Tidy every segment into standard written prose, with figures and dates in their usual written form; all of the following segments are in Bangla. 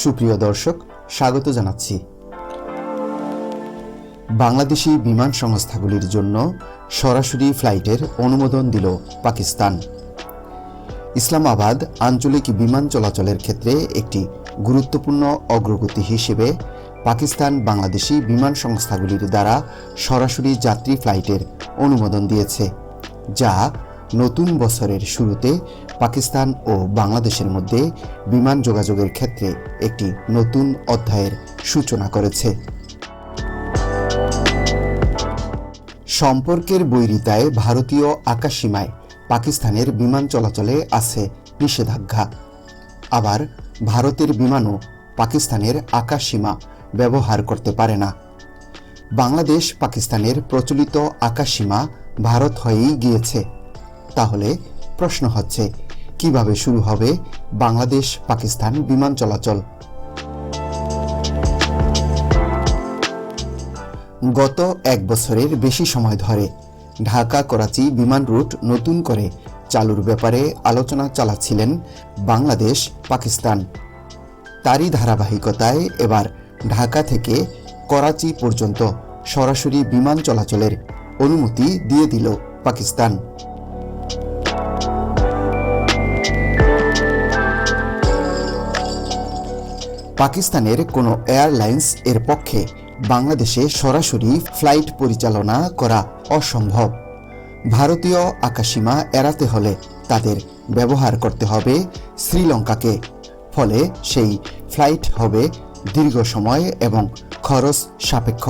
সুপ্রিয় দর্শক, স্বাগত জানাচ্ছি। বাংলাদেশি বিমান সংস্থাগুলির জন্য সরাসরি ফ্লাইটের অনুমোদন দিল পাকিস্তান। ইসলামাবাদ আঞ্চলিক বিমান চলাচলের ক্ষেত্রে একটি গুরুত্বপূর্ণ অগ্রগতি হিসেবে পাকিস্তান বাংলাদেশি বিমান সংস্থাগুলির দ্বারা সরাসরি যাত্রী ফ্লাইটের অনুমোদন দিয়েছে, যা নতুন বছরের শুরুতে পাকিস্তান ও বাংলাদেশের মধ্যে বিমান যোগাযোগের ক্ষেত্রে একটি নতুন অধ্যায়ের সূচনা করেছে। সম্পর্কের বৈরিতায় ভারতীয় আকাশসীমায় পাকিস্তানের বিমান চলাচলে আছে নিষেধাজ্ঞা। আবার ভারতের বিমানও পাকিস্তানের আকাশসীমা ব্যবহার করতে পারে না। বাংলাদেশ পাকিস্তানের প্রচলিত আকাশসীমা ভারত হয়েই গিয়েছে। তাহলে প্রশ্ন হচ্ছে, কিভাবে শুরু হবে বাংলাদেশ পাকিস্তান বিমান চলাচল? গত এক বছরের বেশি সময় ধরে ঢাকা করাচি বিমান রুট নতুন করে চালুর ব্যাপারে আলোচনা চালাচ্ছিলেন বাংলাদেশ পাকিস্তান। তারই ধারাবাহিকতায় এবার ঢাকা থেকে করাচি পর্যন্ত সরাসরি বিমান চলাচলের অনুমতি দিয়ে দিল পাকিস্তান। পাকিস্তানের কোনো এয়ারলাইন্স এর পক্ষে বাংলাদেশে সরাসরি ফ্লাইট পরিচালনা করা অসম্ভব। ভারতীয় আকাশসীমা এড়াতে হলে তাদের ব্যবহার করতে হবে শ্রীলঙ্কাকে। ফলে সেই ফ্লাইট হবে দীর্ঘ সময় এবং খরচ সাপেক্ষ।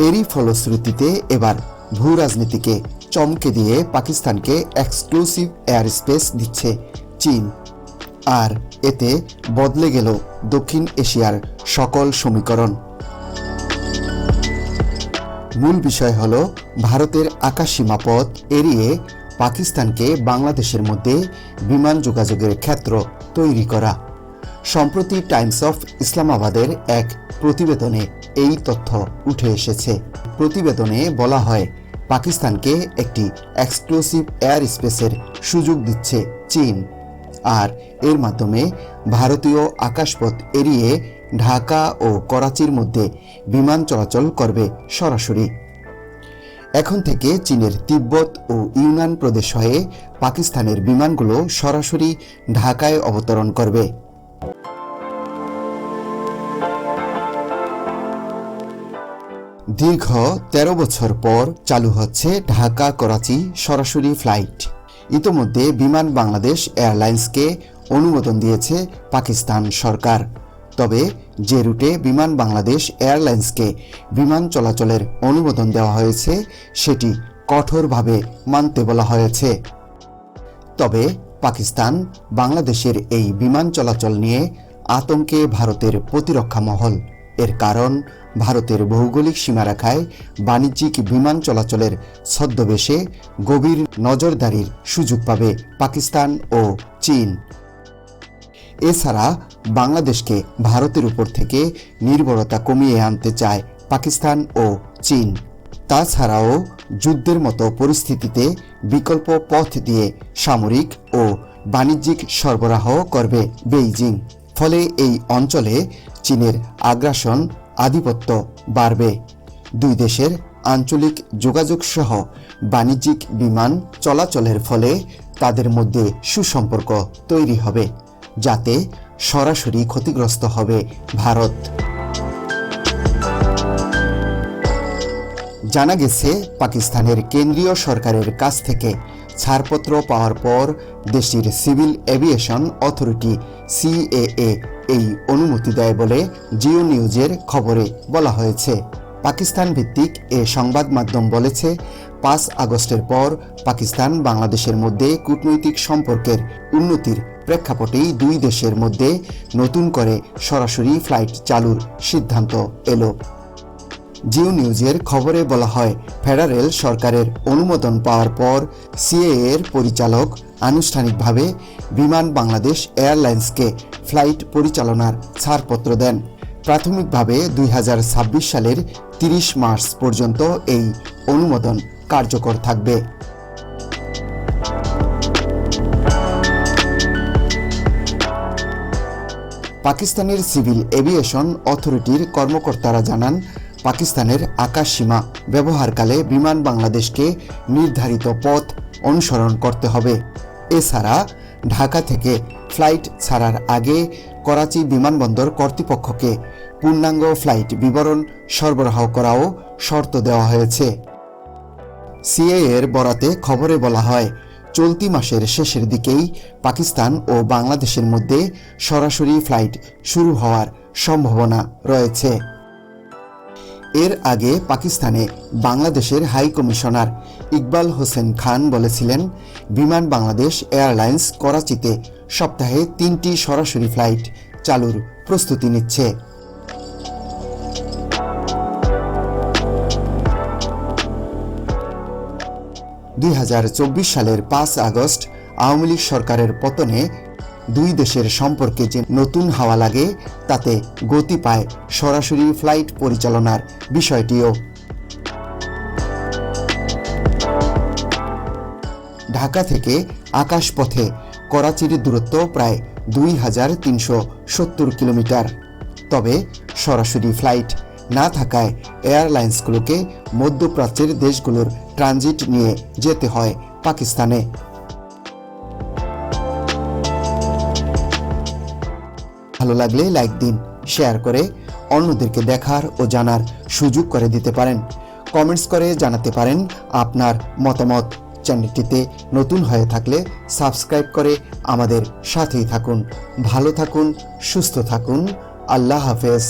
এরই ফলশ্রুতিতে এবার ভূ রাজনীতিকে চমকে দিয়ে পাকিস্তানকে এক্সক্লুসিভ এয়ার স্পেস দিচ্ছে চীন। আর এতে বদলে গেল দক্ষিণ এশিয়ার সকল সমীকরণ। মূল বিষয় হল ভারতের আকাশসীমা পথ এড়িয়ে পাকিস্তানকে বাংলাদেশের মধ্যে বিমান যোগাযোগের ক্ষেত্র তৈরি করা। সম্প্রতি টাইমস অফ ইসলামাবাদের এক প্রতিবেদনে এই তথ্য উঠে এসেছে। প্রতিবেদনে বলা হয়, পাকিস্তানকে একটি এক্সক্লুসিভ এয়ার স্পেসের সুযোগ দিচ্ছে চীন। আর এর মাধ্যমে ভারতীয় আকাশপথ এড়িয়ে ঢাকা ও করাচির মধ্যে বিমান চলাচল করবে সরাসরি। এখন থেকে চীনের তিব্বত ও ইউনান প্রদেশ হয়ে পাকিস্তানের বিমানগুলো সরাসরি ঢাকায় অবতরণ করবে। দীর্ঘ 13 বছর পর চালু হচ্ছে ঢাকা করাচি সরাসরি ফ্লাইট। ইতোমধ্যে বিমান বাংলাদেশ এয়ারলাইন্সকে অনুমোদন দিয়েছে পাকিস্তান সরকার। তবে যে রুটে বিমান বাংলাদেশ এয়ারলাইন্সকে বিমান চলাচলের অনুমোদন দেওয়া হয়েছে সেটি কঠোরভাবে মানতে বলা হয়েছে। তবে পাকিস্তান বাংলাদেশের এই বিমান চলাচল নিয়ে আতঙ্কে ভারতের প্রতিরক্ষা মহল। এর কারণ, ভারতের ভৌগোলিক সীমারেখায় বাণিজ্যিক বিমান চলাচলের ছদ্মবেশে গভীর নজরদারির সুযোগ পাবে পাকিস্তান ও চীন। এছাড়া বাংলাদেশকে ভারতের উপর থেকে নির্ভরতা কমিয়ে আনতে চায় পাকিস্তান ও চীন। তাছাড়াও যুদ্ধের মতো পরিস্থিতিতে বিকল্প পথ দিয়ে সামরিক ও বাণিজ্যিক সরবরাহ করবে বেইজিং। ফলে এই অঞ্চলে চীনের আগ্রাসন আধিপত্য বাড়বে। দুই দেশের আঞ্চলিক যোগাযোগ সহ বাণিজ্যিক বিমান চলাচলের ফলে তাদের মধ্যে সুসম্পর্ক তৈরি হবে, যাতে সরাসরি ক্ষতিগ্রস্ত হবে ভারত। জানা গেছে, পাকিস্তানের কেন্দ্রীয় সরকারের কাছ থেকে ছাড়পত্র পাওয়ার পর দেশটির সিভিল এভিয়েশন অথরিটি সিএএ এই অনুমতি দেয় বলে জিও নিউজের খবরে বলা হয়েছে। পাকিস্তান ভিত্তিক এ সংবাদ মাধ্যম বলেছে, 5 আগস্টের পর পাকিস্তান বাংলাদেশের মধ্যে কূটনৈতিক সম্পর্কের উন্নতির প্রেক্ষাপটেই দুই দেশের মধ্যে নতুন করে সরাসরি ফ্লাইট চালুর সিদ্ধান্ত এলো। জিও নিউজের খবরে বলা হয়, ফেডারেল সরকারের অনুমোদন পাওয়ার পর সিএএর পরিচালক আনুষ্ঠানিকভাবে বিমান বাংলাদেশ এয়ারলাইন্সকে ফ্লাইট পরিচালনার ছাড়পত্র দেন। প্রাথমিকভাবে 2026 সালের 30 মার্চ পর্যন্ত এই অনুমোদন কার্যকর থাকবে। পাকিস্তানের সিভিল এভিয়েশন অথরিটির কর্মকর্তারা জানান, পাকিস্তানের আকাশ সীমা ব্যবহারকালে বিমান বাংলাদেশকে নির্ধারিত পথ অনুসরণ করতে হবে। এছাড়া ঢাকা থেকে ফ্লাইট ছাড়ার আগে করাচি বিমানবন্দর কর্তৃপক্ষকে পূর্ণাঙ্গ ফ্লাইট বিবরণ সরবরাহ করাও শর্ত দেওয়া হয়েছে। সিএএর বরাতে খবরে বলা হয়, চলতি মাসের শেষের দিকেই পাকিস্তান ও বাংলাদেশের মধ্যে সরাসরি ফ্লাইট শুরু হওয়ার সম্ভাবনা রয়েছে। এর আগে পাকিস্তানে বাংলাদেশের হাই কমিশনার ইকবাল হোসেন খান বলেছিলেন, বিমান বাংলাদেশ এয়ারলাইন্স করাচিতে সপ্তাহে 3টি সরাসরি ফ্লাইট চালুর প্রস্তুতি নিচ্ছে। সালের 5 আগস্ট আওয়ামী লীগ সরকারের পতনে দুই দেশের সম্পর্কে যে নতুন হাওয়া লাগে, তাতে গতি পায় সরাসরি ফ্লাইট পরিচালনার বিষয়টিও। ঢাকা থেকে আকাশপথে করাচির দূরত্ব প্রায় 2370 কিলোমিটার। তবে সরাসরি ফ্লাইট না থাকায় এয়ারলাইন্সগুলোকে মধ্যপ্রাচ্যের দেশগুলোর ট্রানজিট নিয়ে যেতে হয় পাকিস্তানে। ভালো লাগলে লাইক দিন, শেয়ার করে অন্যদেরকে দেখার ও জানার সুযোগ করে দিতে পারেন। কমেন্টস করে জানাতে পারেন আপনার মতামত। চ্যানেলটিতে নতুন হয়ে থাকলে সাবস্ক্রাইব করে আমাদের সাথেই থাকুন। ভালো থাকুন, সুস্থ থাকুন। আল্লাহ হাফেজ।